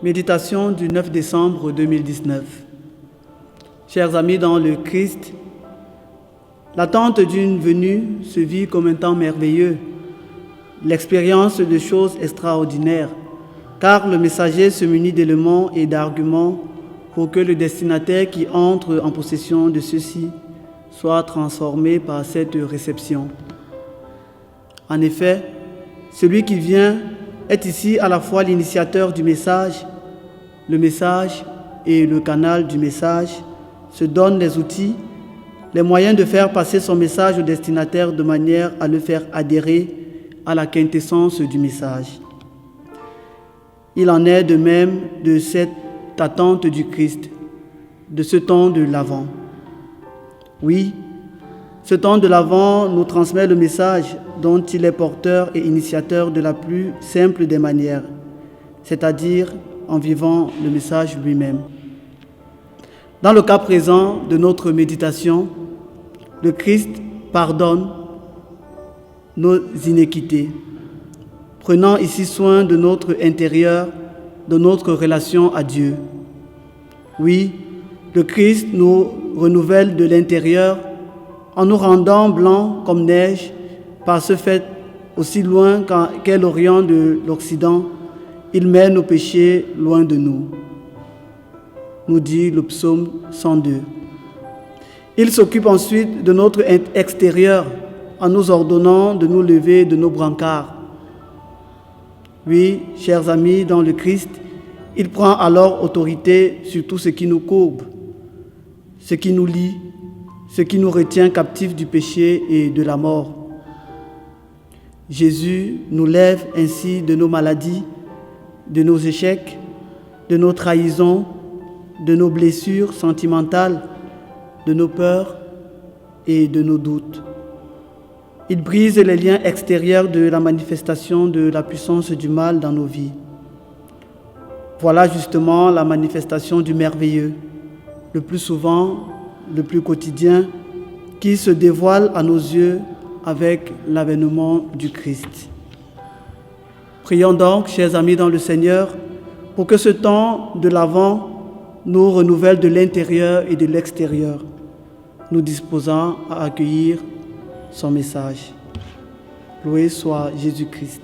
Méditation du 9 décembre 2019. Chers amis dans le Christ, l'attente d'une venue se vit comme un temps merveilleux, l'expérience de choses extraordinaires, car le messager se munit d'éléments et d'arguments pour que le destinataire qui entre en possession de ceux-ci soit transformé par cette réception. En effet, celui qui vient est ici à la fois l'initiateur du message, le message et le canal du message, se donne les outils, les moyens de faire passer son message au destinataire de manière à le faire adhérer à la quintessence du message. Il en est de même de cette attente du Christ, de ce temps de l'Avent. Oui, ce temps de l'Avent nous transmet le message dont il est porteur et initiateur de la plus simple des manières, c'est-à-dire en vivant le message lui-même. Dans le cas présent de notre méditation, le Christ pardonne nos iniquités, prenant ici soin de notre intérieur, de notre relation à Dieu. Oui, le Christ nous renouvelle de l'intérieur en nous rendant blancs comme neige, par ce fait, aussi loin qu'est l'Orient de l'Occident, il met nos péchés loin de nous, nous dit le psaume 102. Il s'occupe ensuite de notre extérieur en nous ordonnant de nous lever de nos brancards. Oui, chers amis dans le Christ, il prend alors autorité sur tout ce qui nous courbe, ce qui nous lie, ce qui nous retient captifs du péché et de la mort. Jésus nous lève ainsi de nos maladies, de nos échecs, de nos trahisons, de nos blessures sentimentales, de nos peurs et de nos doutes. Il brise les liens extérieurs de la manifestation de la puissance du mal dans nos vies. Voilà justement la manifestation du merveilleux, le plus souvent, le plus quotidien, qui se dévoile à nos yeux avec l'avènement du Christ. Prions donc, chers amis dans le Seigneur, pour que ce temps de l'Avent nous renouvelle de l'intérieur et de l'extérieur, nous disposant à accueillir son message. Loué soit Jésus-Christ.